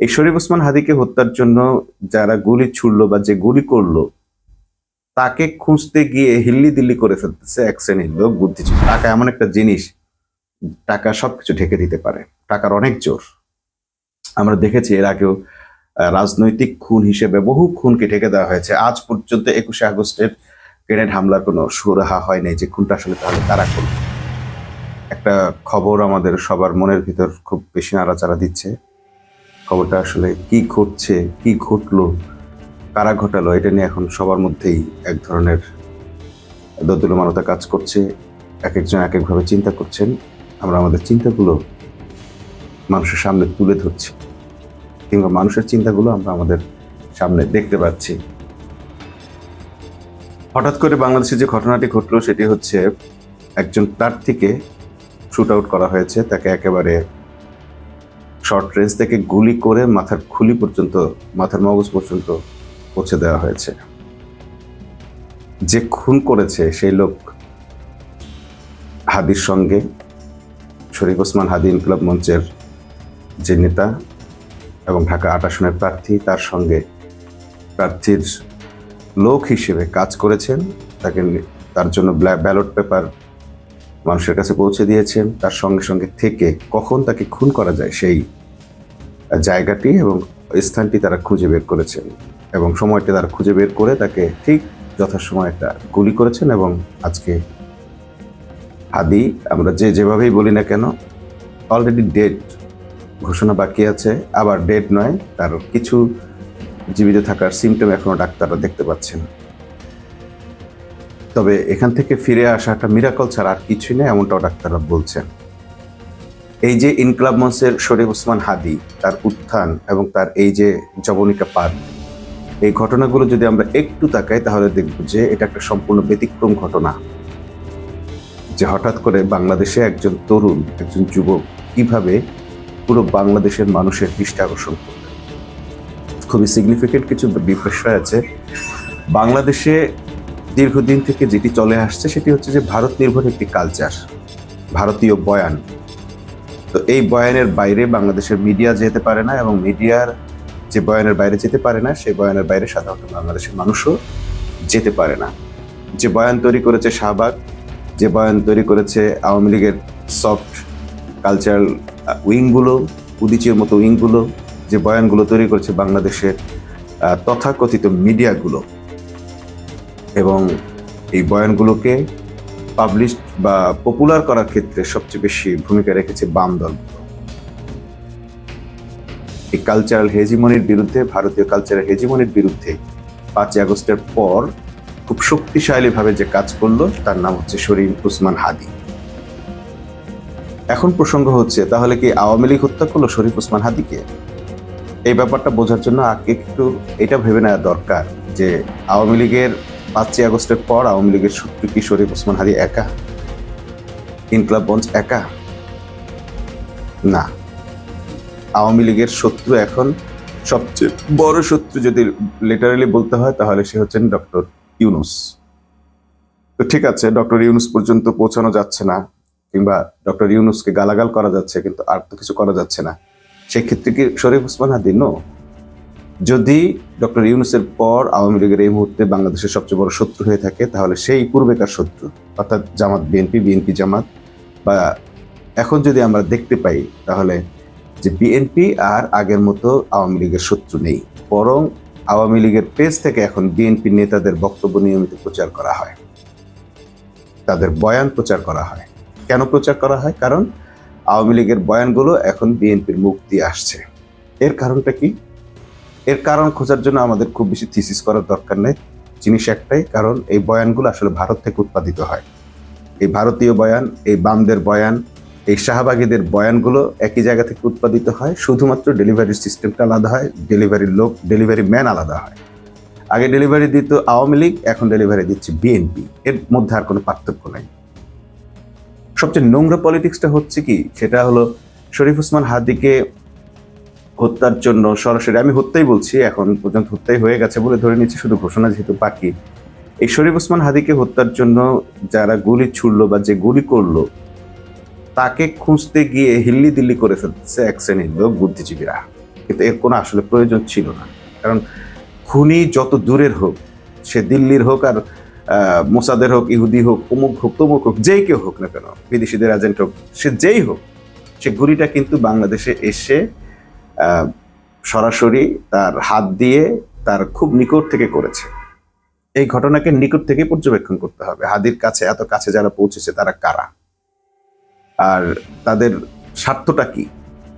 এই শরীফ ওসমান হাদিকে হত্যার জন্য যারা গুলি ছুড়লো বা যে গুলি করলো তাকে খুঁজতে গিয়ে হিল্লি দিল্লি করে ফেলতেছে এক শ্রেণীর লোক বুদ্ধিজীবী। টাকা এমন একটা জিনিস, টাকা সবকিছু ঢেকে দিতে পারে। টাকার অনেক জোর। আমরা দেখেছি এর আগেও রাজনৈতিক খুন হিসেবে বহু খুনকে ঢেকে দেওয়া হয়েছে। আজ পর্যন্ত 21শে আগস্টের গ্রেনেড হামলার কোনো সুরাহা হয় নাই যে খুনটা আসলে তাহলে তারা করলো। একটা খবর আমাদের সবার মনের ভিতর খুব বেশি নাড়াচাড়া দিচ্ছে। খবরটা আসলে কি ঘটছে, কি ঘটলো, কারা ঘটালো, এটা নিয়ে এখন সবার মধ্যেই এক ধরনের দোদুল্যমানতা কাজ করছে। এক একজন এক একভাবে চিন্তা করছেন। আমরা আমাদের চিন্তাগুলো মানুষের সামনে তুলে ধরছি, কিংবা মানুষের চিন্তাগুলো আমরা আমাদের সামনে দেখতে পাচ্ছি। হঠাৎ করে বাংলাদেশে যে ঘটনাটি ঘটলো সেটি হচ্ছে একজন প্রার্থীকে শুট আউট করা হয়েছে। তাকে একেবারে শর্ট রেঞ্জ থেকে গুলি করে মাথার খুলি পর্যন্ত, মাথার মগজ পর্যন্ত পৌঁছে দেওয়া হয়েছে। যে খুন করেছে সেই লোক হাদির সঙ্গে, শরীফ ওসমান হাদি ইনকিলাব মঞ্চের যে নেতা এবং ঢাকা ৮ আসনের প্রার্থী, তার সঙ্গে প্রার্থীর লোক হিসেবে কাজ করেছেন। তার জন্য ব্যালট পেপার মানুষের কাছে পৌঁছে দিয়েছেন। তার সঙ্গে সঙ্গে থেকে কখন তাকে খুন করা যায় সেই জায়গাটি এবং স্থানটি তারা খুঁজে বের করেছেন, এবং সময়টি তারা খুঁজে বের করে তাকে ঠিক যথাসময়ে একটা গুলি করেছেন। এবং আজকে হাদি, আমরা যেভাবেই বলি না কেন, অলরেডি ডেড ঘোষণা বাকি আছে। আবার ডেড নয়, তার কিছু জীবিত থাকার সিমটম এখনো ডাক্তাররা দেখতে পাচ্ছেন। তবে এখান থেকে ফিরে আসাটা মিরাকল ছাড়া আর কিছুই নেই, এমনটাও ডাক্তাররা বলছেন। এই যে ইনকিলাব মঞ্চের শরীফ ওসমান হাদি, তার উত্থান এবং তার এই যে জবনিকা পার, এই ঘটনাগুলো যদি আমরা একটু তাকাই তাহলে দেখব যে এটা একটা সম্পূর্ণ ব্যতিক্রম ঘটনা। যে হঠাৎ করে বাংলাদেশে একজন তরুণ, একজন যুবক কিভাবে পুরো বাংলাদেশের মানুষের দৃষ্টি আকর্ষণ করবে। খুবই সিগনিফিকেন্ট কিছু বিষয় আছে। বাংলাদেশে দীর্ঘদিন থেকে যেটি চলে আসছে সেটি হচ্ছে যে ভারত নির্ভর একটি কালচার, ভারতীয় বয়ান। তো এই বয়ানের বাইরে বাংলাদেশের মিডিয়া যেতে পারে না, এবং মিডিয়ার যে বয়ানের বাইরে যেতে পারে না, সেই বয়ানের বাইরে সাধারণত বাংলাদেশের মানুষও যেতে পারে না। যে বয়ান তৈরি করেছে শাহবাগ, যে বয়ান তৈরি করেছে আওয়ামী লীগের সফট কালচারাল উইংগুলো, উদিচির মতো উইংগুলো, যে বয়ানগুলো তৈরি করেছে বাংলাদেশের তথাকথিত মিডিয়াগুলো, এবং এই বয়ানগুলোকে পাবলিশ বা পপুলার করার ক্ষেত্রে সবচেয়ে বেশি ভূমিকা রেখেছে বাম দলগুলো। এই কালচারাল হেজিমনির বিরুদ্ধে, ভারতীয় কালচারাল হেজিমনির বিরুদ্ধে 5ই আগস্টের পর খুব শক্তিশালীভাবে যে কাজ করলো তার নাম হচ্ছে শরীফ ওসমান হাদি। এখন প্রসঙ্গ হচ্ছে, তাহলে কি আওয়ামী লীগ হত্যা করলো শরীফ ওসমান হাদিকে? এই ব্যাপারটা বোঝার জন্য আগে একটু এটা ভেবে নেওয়া দরকার যে আওয়ামী লীগের 5ই আগস্টের পর আওয়ামী লীগের শত্রু কি শরীফ ওসমান হাদি একা? ইনকিলাব মঞ্চ একা? না, আওয়ামী লীগের শত্রু এখন সবচেয়ে বড় শত্রু যদি লিটারালি বলতে হয় তাহলে সে হচ্ছেন ডক্টর ইউনূস। তো ঠিক আছে, ডক্টর ইউনূস পর্যন্ত পৌঁছানো যাচ্ছে না, কিংবা ডক্টর ইউনূসকে গালাগাল করা যাচ্ছে, কিন্তু আর তো কিছু করা যাচ্ছে না। সেক্ষেত্রে কি শরীফ ওসমান হাদি? নো। যদি ডক্টর ইউনূসের পর আওয়ামী লীগের এই মুহূর্তে বাংলাদেশের সবচেয়ে বড় শত্রু হয়ে থাকে, তাহলে সেই পূর্বেকার শত্রু অর্থাৎ জামাত বিএনপি, বিএনপি জামাত, বা এখন যদি আমরা দেখতে পাই তাহলে যে বিএনপি আর আগের মতো আওয়ামী লীগের শত্রু নেই, বরং আওয়ামী লীগের পেজ থেকে এখন বিএনপি নেতাদের বক্তব্য নিয়মিত প্রচার করা হয়, তাদের বয়ান প্রচার করা হয়। কেন প্রচার করা হয়? কারণ আওয়ামী লীগের বয়ানগুলো এখন বিএনপির মুখ দিয়ে আসছে। এর কারণটা কি? এর কারণ খোঁজার জন্য আমাদের খুব বেশি থিসিস করার দরকার নেই। জিনিস একটাই, কারণ এই বয়ানগুলো আসলে ভারত থেকে উৎপাদিত হয়। এই ভারতীয় বয়ান, এই বামদের বয়ান, এই শাহবাগীদের বয়ানগুলো একই জায়গা থেকে উৎপাদিত হয়। শুধুমাত্র ডেলিভারি সিস্টেমটা আলাদা হয়, ডেলিভারির লোক, ডেলিভারি ম্যান আলাদা হয়। আগে ডেলিভারি দিত আওয়ামী লীগ, এখন ডেলিভারি দিচ্ছে বিএনপি। এর মধ্যে আর কোনো পার্থক্য নাই। সবচেয়ে নোংরা পলিটিক্সটা হচ্ছে কি, সেটা হলো শরীফ ওসমান হাদিকে হত্যার জন্য সরাসরি, আমি হত্যাই বলছি, এখন পর্যন্ত হত্যাই হয়ে গেছে বলে ধরে নিচ্ছি, শুধু ঘোষণা যেহেতু বাকি। এই শরীফ ওসমান হাদিকে হত্যার জন্য যারা গুলি ছুড়লো বা যে গুলি করলো তাকে খুঁজতে গিয়ে হিল্লি দিল্লি করে ফেলতেছে এক শ্রেণীর লোক বুদ্ধিজীবীরা। কিন্তু এর কোনো আসলে প্রয়োজন ছিল না। কারণ খুনি যত দূরের হোক, সে দিল্লির হোক আর মোসাদের হোক, ইহুদি হোক, অমুক হোক, তমুক হোক, যেই কেউ হোক না কেন, বিদেশিদের এজেন্ট হোক, সে যেই হোক, সে গুলিটা কিন্তু বাংলাদেশে এসে সরাসরি তার হাত দিয়ে তার খুব নিকট থেকে করেছে। এই ঘটনাকে নিকট থেকে পর্যবেক্ষণ করতে হবে। হাদির কাছে, এত কাছে যারা পৌঁছেছে তারা কারা, আর তাদের স্বার্থটা কি।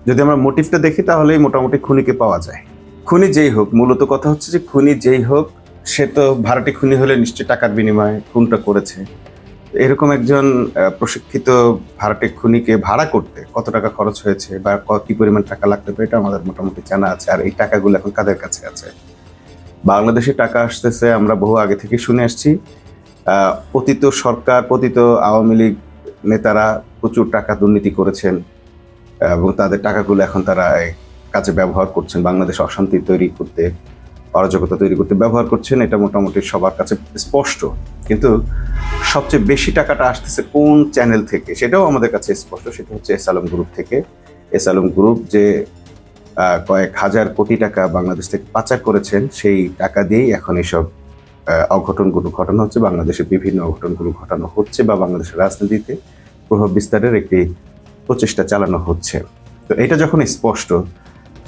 যদি আমরা মোটিভটা দেখি তাহলেই মোটামুটি খুনিকে পাওয়া যায়। খুনি যেই হোক, মূলত কথা হচ্ছে যে খুনি যেই হোক, সে তো ভাড়াটি খুনি হলে নিশ্চয়ই টাকার বিনিময়ে খুনটা করেছে। এরকম একজন প্রশিক্ষিত ভাড়াটে খুনিকে ভাড়া করতে কত টাকা খরচ হয়েছে বা কি পরিমাণ টাকা লাগতে পারে, এটা আমাদের মোটামুটি জানা আছে। আর এই টাকাগুলো এখন কাদের কাছে আছে? বাংলাদেশে টাকা আসতেছে, আমরা বহু আগে থেকে শুনে আসছি। পতিত সরকার, পতিত আওয়ামী লীগ নেতারা প্রচুর টাকা দুর্নীতি করেছেন এবং তাদের টাকাগুলো এখন তারা কাজে ব্যবহার করছেন, বাংলাদেশ অশান্তি তৈরি করতে, অরাজকতা তৈরি করতে ব্যবহার করছেন। এটা মোটামুটি সবার কাছে স্পষ্ট। কিন্তু সবচেয়ে বেশি টাকাটা আসতেছে কোন চ্যানেল থেকে, সেটাও আমাদের কাছে স্পষ্ট। সেটা হচ্ছে এস আলম গ্রুপ থেকে। এস আলম গ্রুপ যে কয়েক হাজার কোটি টাকা বাংলাদেশ থেকে পাচার করেছেন, সেই টাকা দিয়েই এখন এইসব অঘটনগুলো ঘটানো হচ্ছে, বাংলাদেশের বিভিন্ন অঘটনগুলো ঘটানো হচ্ছে বা বাংলাদেশের রাজনীতিতে প্রভাব বিস্তারের একটি প্রচেষ্টা চালানো হচ্ছে। তো এটা যখন স্পষ্ট,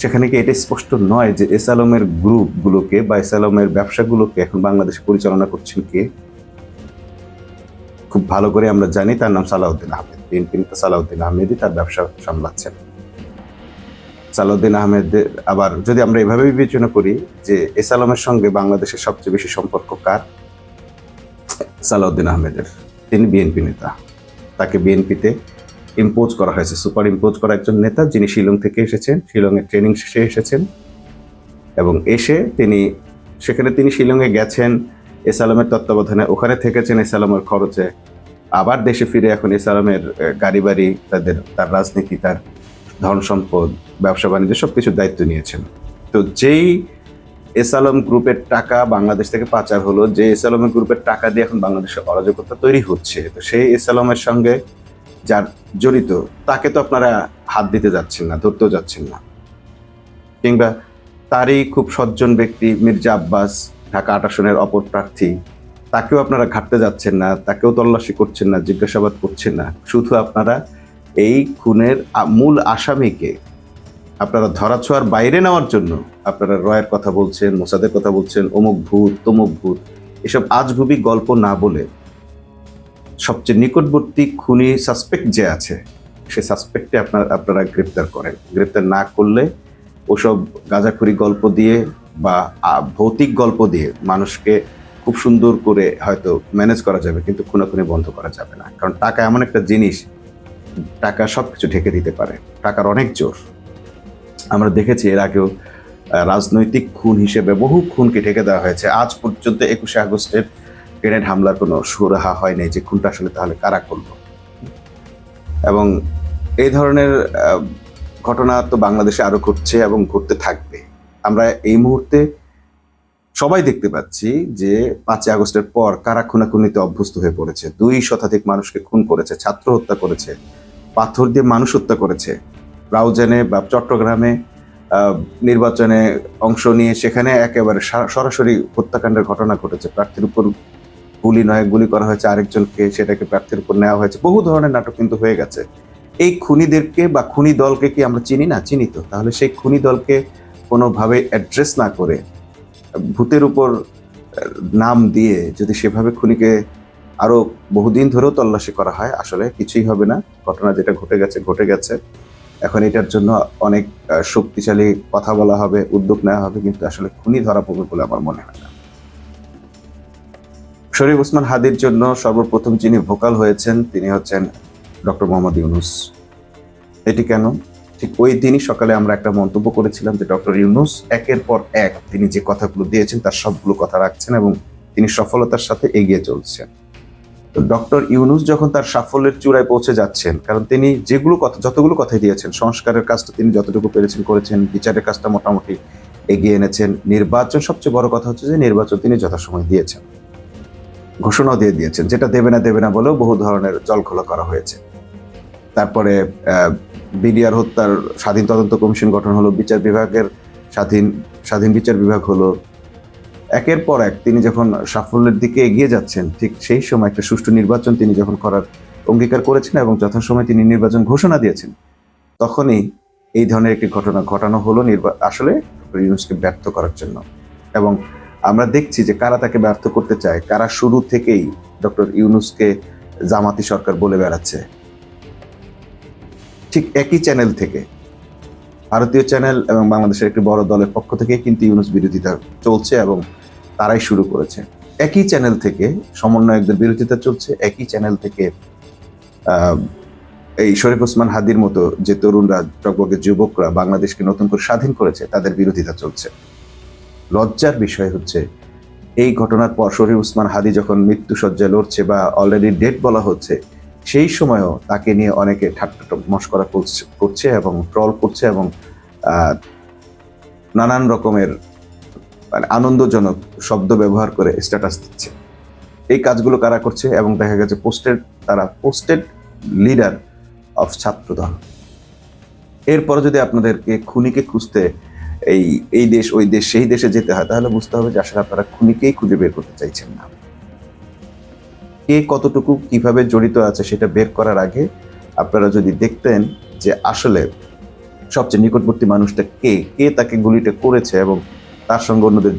সেখানে কি এটা স্পষ্ট নয় যে এস আলমের গ্রুপগুলোকে বা এস আলমের ব্যবসাগুলোকে এখন বাংলাদেশে পরিচালনা করছেন কে? খুব ভালো করে আমরা জানি, তার নাম সালাউদ্দিন আহমেদ। বিএনপি নেতা সালাউদ্দিন আহমেদই তার ব্যবসা সামলাচ্ছেন। সালাউদ্দিন আহমেদের আবার যদি আমরা এভাবে বিবেচনা করি যে এস আলমের সঙ্গে বাংলাদেশের সবচেয়ে বেশি সম্পর্ক কার? সালাউদ্দিন আহমেদের। তিনি বিএনপি নেতা, তাকে বিএনপিতে ইম্পোজ করা হয়েছে, সুপার ইম্পোজ করা একজন নেতা, যিনি শিলং থেকে এসেছেন, শিলংয়ের ট্রেনিং শেষে এসেছেন এবং এসে তিনি শিলংয়ে গেছেন এস আলমের তত্ত্বাবধানে, ওখানে থেকেছেন এস আলমের খরচে, আবার দেশে ফিরে এখন এস আলমের গাড়ি বাড়ি, তার রাজনীতি, তার ধন সম্পদ, ব্যবসা বাণিজ্য সবকিছুর দায়িত্ব নিয়েছেন। তো যেই এস আলম গ্রুপের টাকা বাংলাদেশ থেকে পাচার হলো, যে এস আলমের গ্রুপের টাকা দিয়ে এখন বাংলাদেশে অরাজকতা তৈরি হচ্ছে, তো সেই এস আলমের সঙ্গে যার জড়িত তাকে তো আপনারা হাত দিতে যাচ্ছেন না, ধরতেও যাচ্ছেন না। কিংবা তারই খুব সজ্জন ব্যক্তি মির্জা আব্বাস, ঢাকা ৮ আসনের অপর প্রার্থী, তাকেও আপনারা ঘাটতে যাচ্ছেন না, তাকেও তল্লাশি করছেন না, জিজ্ঞাসাবাদ করছেন না। শুধু আপনারা এই খুনের মূল আসামিকে আপনারা ধরাছোঁয়ার বাইরে নেওয়ার জন্য আপনারা রয়ের কথা বলছেন, মোসাদের কথা বলছেন, অমুক ভূত তমুক ভূত, এসব আজগুবি গল্প না বলে সবচেয়ে নিকটবর্তী খুনি সাসপেক্ট যে আছে, সে সাসপেক্টে আপনারা গ্রেপ্তার করেন। গ্রেপ্তার না করলে ওসব গাঁজাখুরি গল্প দিয়ে বা ভৌতিক গল্প দিয়ে মানুষকে খুব সুন্দর করে হয়তো ম্যানেজ করা যাবে, কিন্তু খুনাখুনি বন্ধ করা যাবে না। কারণ টাকা এমন একটা জিনিস, টাকা সবকিছু ঢেকে দিতে পারে, টাকার অনেক জোর। আমরা দেখেছি এর আগেও রাজনৈতিক খুন হিসেবে বহু খুনকে ঢেকে দেওয়া হয়েছে। আজ পর্যন্ত 21শে আগস্টের গ্রেনেড হামলার কোনো সুরাহা হয়নি যে খুনটা আসলে তাহলে কারা করলো। এবং এই ধরনের ঘটনা তো বাংলাদেশে আরো ঘটছে এবং ঘটতে থাকবে। আমরা এই মুহূর্তে সবাই দেখতে পাচ্ছি যে 5ই আগস্টের পর কারা খুনাখুনিতে অভ্যস্ত হয়ে পড়েছে। 2 শতাধিক মানুষকে খুন করেছে, ছাত্র হত্যা করেছে, পাথর দিয়ে মানুষ হত্যা করেছে। রাউজানে বা চট্টগ্রামে নির্বাচনে অংশ নিয়ে সেখানে একেবারে সরাসরি হত্যাকাণ্ডের ঘটনা ঘটেছে। প্রার্থীর উপর গুলি করা হয়েছে আরেকজনকে, সেটাকে প্রার্থীর উপর নেওয়া হয়েছে। বহু ধরনের নাটক কিন্তু হয়ে গেছে। এই খুনিদেরকে বা খুনি দলকে কি আমরা চিনি না? চিনি তো। তাহলে সেই খুনি দলকে কোনোভাবে অ্যাড্রেস না করে ভূতের উপর নাম দিয়ে যদি সেভাবে খুনিকে আরো বহুদিন ধরেও তল্লাশি করা হয়, আসলে কিছুই হবে না। ঘটনা যেটা ঘটে গেছে। এখন এটার জন্য অনেক শক্তিশালী কথা বলা হবে, উদ্যোগ নেওয়া হবে, কিন্তু আসলে খুনি ধরা পড়বে বলে আমার মনে হয় না। শরীফ ওসমান হাদির জন্য সর্বপ্রথম যিনি ভোকাল হয়েছেন তিনি হচ্ছেন ডক্টর মোহাম্মদ ইউনূস। এটি কেন? ঠিক ওই দিনই সকালে আমরা একটা মন্তব্য করেছিলাম যে ডক্টর ইউনূস একের পর এক তিনি যে কথাগুলো দিয়েছেন তার সবগুলো কথা রাখছেন এবং তিনি সফলতার সাথে এগিয়ে চলছেন। তো ডক্টর ইউনূস যখন তার সাফল্যের চূড়ায় পৌঁছে যাচ্ছেন, কারণ তিনি যতগুলো কথাই দিয়েছেন, সংস্কারের কাজটা তিনি যতটুকু পেরেছেন করেছেন, বিচারের কাজটা মোটামুটি এগিয়ে এনেছেন, নির্বাচন সবচেয়ে বড় কথা হচ্ছে যে নির্বাচন তিনি যথাসময় দিয়েছেন, ঘোষণাও দিয়ে দিয়েছেন, যেটা দেবে না বলেও বহু ধরনের জলঘোলা করা হয়েছে। তারপরে বিডিআর হত্যার স্বাধীন তদন্ত কমিশন গঠন হলো, বিচার বিভাগের স্বাধীন বিচার বিভাগ হলো। একের পর এক তিনি যখন সাফল্যের দিকে এগিয়ে যাচ্ছেন, ঠিক সেই সময় একটা সুষ্ঠু নির্বাচন তিনি যখন করার অঙ্গীকার করেছেন এবং যথাসময়ে তিনি নির্বাচন ঘোষণা দিয়েছেন, তখনই এই ধরনের একটি ঘটনা ঘটানো হলো আসলে ডক্টর ইউনূসকে ব্যর্থ করার জন্য। এবং আমরা দেখছি যে কারা তাকে ব্যর্থ করতে চায়, কারা শুরু থেকেই ডক্টর ইউনূসকে জামাতি সরকার বলে বেড়াচ্ছে। ঠিক একই চ্যানেল থেকে, ভারতীয় চ্যানেল এবং বাংলাদেশের একটি বড় দলের পক্ষ থেকে কিন্তু ইউনূস বিরোধিতা চলছে এবং তারাই শুরু করেছে। একই চ্যানেল থেকে সমন্বয়কদের বিরোধিতা চলছে, একই চ্যানেল থেকে এই শরীফ ওসমান হাদির মতো যে তরুণরা, টকবকে যুবকরা বাংলাদেশকে নতুন করে স্বাধীন করেছে, তাদের বিরোধিতা চলছে। লজ্জার বিষয় হচ্ছে এই ঘটনার পর শরীফ ওসমান হাদি যখন মৃত্যুসজ্জায় লড়ছে বা অলরেডি ডেড বলা হচ্ছে, সেই সময়ও তাকে নিয়ে অনেকে ঠাট্টা মশকরা করছে এবং ট্রল করছে এবং নানান রকমের আনন্দজনক শব্দ ব্যবহার করে স্ট্যাটাস দিচ্ছে। এই কাজগুলো কারা করছে? এবং দেখা গেছে তারা পোস্টেড লিডার অফ ছাত্রদল। এরপর যদি আপনাদেরকে খুনিকে খুঁজতে এই দেশ ওই দেশ সেই দেশে যেতে হয়, তাহলে বুঝতে হবে যে আসলে আপনারা খুনিকেই খুঁজে বের করতে চাইছেন না। কে কতটুকু কিভাবে জড়িত আছে সেটা বের করার আগে আপনারা যদি দেখতেন যে আসলে সবচেয়ে নিকটবর্তী মানুষটা কে তাকে গুলিটা করেছে এবং তার সঙ্গে অন্যদের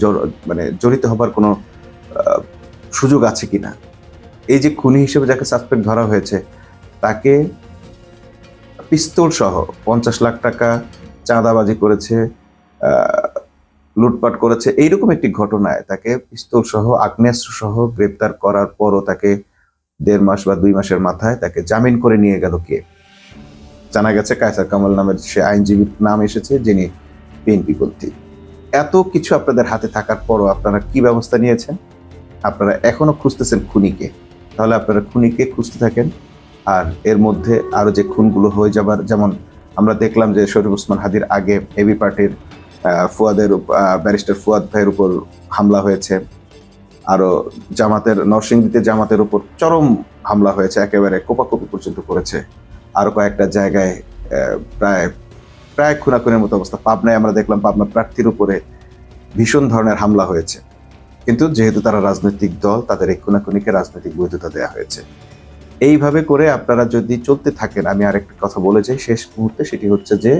জড়িত হবার কোনো সুযোগ আছে কিনা। এই যে খুনি হিসেবে যাকে সাসপেক্ট ধরা হয়েছে, তাকে পিস্তল সহ 50 লাখ টাকা চাঁদাবাজি করেছে, লুটপাট করেছে, এইরকম একটি ঘটনায় তাকে পিস্তল সহ আগ্নেয়াস্ত্র সহ গ্রেপ্তার করার পরও তাকে 1.5 মাস বা 2 মাসের মাথায় তাকে জামিন করে নিয়ে গেল কে? জানা গেছে কায়সার কামাল নামের সে আইনজীবীর নাম এসেছে, যিনি বিএনপিপন্থী। এত কিছু আপনাদের হাতে থাকার পরও আপনারা কি ব্যবস্থা নিয়েছেন? আপনারা এখনো খুঁজতেছেন খুনিকে। তাহলে আপনারা খুনিকে খুঁজতে থাকেন। আর এর মধ্যে আরো যে খুনগুলো হয়ে যাবার, যেমন আমরা দেখলাম যে শরীফ ওসমান হাদির আগে এবি পার্টির ব্যারিস্টার ফুয়াদ ভাইয়ের উপর হামলা হয়েছে, আরো নরসিংদীতে জামাতের উপর চরম হামলা হয়েছে, একেবারে কোপাকুপি পর্যন্ত করেছে। আরো কয়েকটা জায়গায় প্রায় খুনাখুনের মতো অবস্থা। পাবনায় আমরা দেখলাম পাবনা প্রার্থীর উপরে ভীষণ ধরনের হামলা হয়েছে। কিন্তু যেহেতু তারা রাজনৈতিক দল, তাদের এই খুনাখুনিকে রাজনৈতিক বৈধতা দেওয়া হয়েছে। এইভাবে করে আপনারা যদি চলতে থাকেন, আমি আরেকটা কথা বলে যাই শেষ মুহূর্তে, সেটি হচ্ছে যে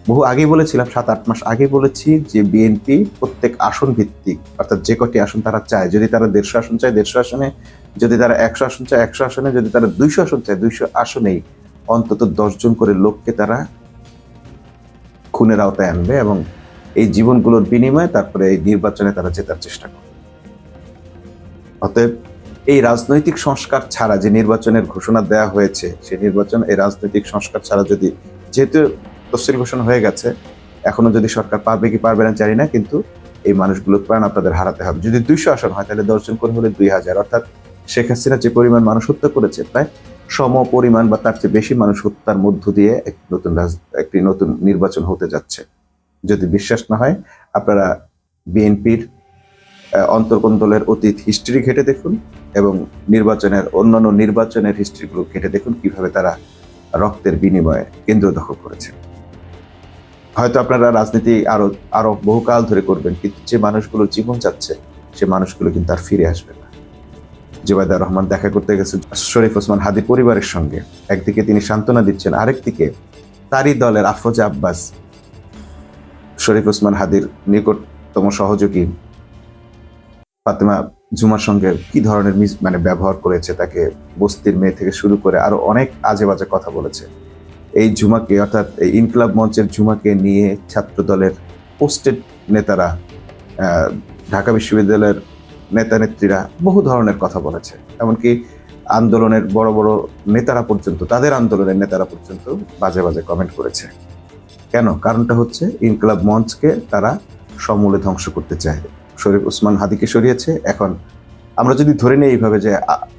বহু আগেই বলেছিলাম, 7-8 মাস আগে বলেছি যে বিএনপি প্রত্যেক আসন ভিত্তিক, অর্থাৎ যে কটি আসন তারা চায়, যদি তারা 150 আসন চায় 150 আসনে, যদি তারা 100 আসন চায় 100 আসনে, যদি তারা 200 আসন চায় 200 আসনেই অন্তত 10 জন করে লোককে তারা খুনের আওতায় আনবে এবং এই জীবনগুলোর বিনিময়ে তারপরে এই নির্বাচনে তারা জেতার চেষ্টা করবে। অতএব এই রাজনৈতিক সংস্কার ছাড়া যে নির্বাচনের ঘোষণা দেওয়া হয়েছে, সেই এই রাজনৈতিক সংস্কার ছাড়া যদি, যেহেতু তফসিল ঘোষণা হয়ে গেছে, এখনো যদি সরকার পারবে কি পারবে না জানি না, কিন্তু এই মানুষগুলোর প্রাণ আপনাদের হারাতে হবে। যদি 200 আসন হয় তাহলে 10 জন করে হলে 2000, অর্থাৎ শেখ হাসিনা যে পরিমাণ মানুষ হত্যা করেছে, প্রায় সম পরিমাণ বা তার চেয়ে বেশি মানুষ হত্যার মধ্য দিয়ে একটি নতুন নির্বাচন হতে যাচ্ছে। যদি বিশ্বাস না হয়, আপনারা বিএনপির অন্তর্কোন্দলের অতীত হিস্ট্রি ঘেটে দেখুন এবং অন্যান্য নির্বাচনের হিস্ট্রিগুলো ঘেটে দেখুন কিভাবে তারা রক্তের বিনিময়ে কেন্দ্র দখল করেছে। হয়তো আপনারা রাজনীতি আরো বহুকাল ধরে করবেন, কিন্তু যে মানুষগুলো জীবন যাচ্ছে, সে মানুষগুলো কিন্তু আর ফিরে আসবে না। জুবাইদা রহমান দেখা করতে গেছেন শরীফ ওসমান হাদি পরিবারের সঙ্গে, একদিকে তিনি সান্ত্বনা দিচ্ছেন, আরেকদিকে তারই দলের আফরোজা আব্বাস, শরীফ ওসমান হাদির নিকটতম সহযোগী ফাতেমা ঝুমার সঙ্গে কি ধরনের ব্যবহার করেছে, তাকে বস্তির মেয়ে থেকে শুরু করে আরো অনেক আজে বাজে কথা বলেছে। এই ঝুমাকে, অর্থাৎ এই ইনকিলাব মঞ্চের ঝুমাকে নিয়ে ছাত্র দলের পোস্টেড নেতারা, ঢাকা বিশ্ববিদ্যালয়ের নেতা নেত্রীরা বহু ধরনের কথা বলেছে। এমনকি আন্দোলনের বড় বড় নেতারা পর্যন্ত, তাদের আন্দোলনের নেতারা পর্যন্ত বাজে বাজে কমেন্ট করেছে। কেন? কারণটা হচ্ছে ইনকিলাব মঞ্চকে তারা সমূলে ধ্বংস করতে চায়। শরীফ ওসমান হাদিকে সরিয়েছে, এখন আমরা যদি ধরে নিই এইভাবে যে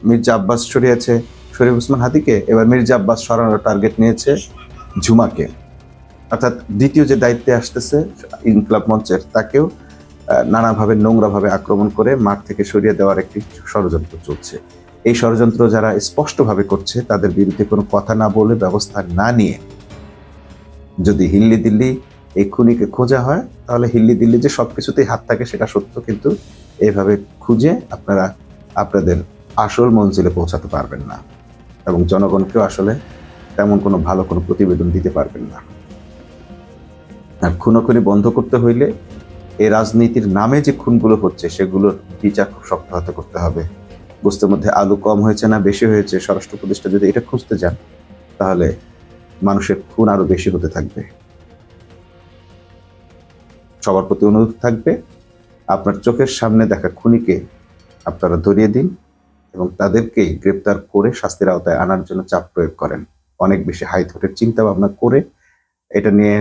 মির্জা আব্বাস সরিয়েছে শরীফ ওসমান হাদিকে, এবার মির্জা আব্বাস সরানোর টার্গেট নিয়েছে ঝুমাকে, অর্থাৎ দ্বিতীয় যে দায়িত্বে আসতেছে ইনকিলাব মঞ্চের, তাকেও নানাভাবে নোংরাভাবে আক্রমণ করে মাঠ থেকে সরিয়ে দেওয়ার একটি ষড়যন্ত্র চলছে। এই ষড়যন্ত্র যারা স্পষ্টভাবে করছে তাদের বিরুদ্ধে কোনো কথা না বলে, ব্যবস্থা না নিয়ে যদি হিল্লি দিল্লি এই খুনিকে খোঁজা হয়, তাহলে হিল্লি দিল্লি যে সবকিছুতেই হাত থাকে সেটা সত্য, কিন্তু এইভাবে খুঁজে আপনারা আপনাদের আসল মঞ্জিলে পৌঁছাতে পারবেন না এবং জনগণকেও আসলে তেমন কোনো ভালো কোনো প্রতিবেদন দিতে পারবেন না। আর খুনোখুনি বন্ধ করতে হইলে এই রাজনীতির নামে যে খুনগুলো হচ্ছে সেগুলোর বিচার খুব শক্ত হাতে করতে হবে। গোস্তের মধ্যে আলু কম হয়েছে না বেশি হয়েছে, স্বরাষ্ট্র উপদেষ্টা যদি এটা খুঁজতে যান তাহলে মানুষের খুন আরো বেশি হতে থাকবে। সবার প্রতি অনুরোধ থাকবে, আপনার চোখের সামনে দেখা খুনিকে আপনারা ধরিয়ে দিন এবং তাদেরকেই গ্রেপ্তার করে শাস্তির আওতায় আনার জন্য চাপ প্রয়োগ করেন। অনেক বেশি হাইথোটের চিন্তা ভাবনা করে এটা নিয়ে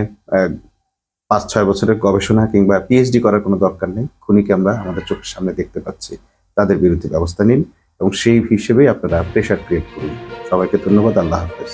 5-6 বছরের গবেষণা কিংবা পিএইচডি করার কোনো দরকার নেই। খুনিকে আমরা আমাদের চোখের সামনে দেখতে পাচ্ছি, তাদের বিরুদ্ধে ব্যবস্থা নিন এবং সেই হিসেবেই আপনারা প্রেশার ক্রিয়েট করুন। সবাইকে ধন্যবাদ। আল্লাহ হাফেজ।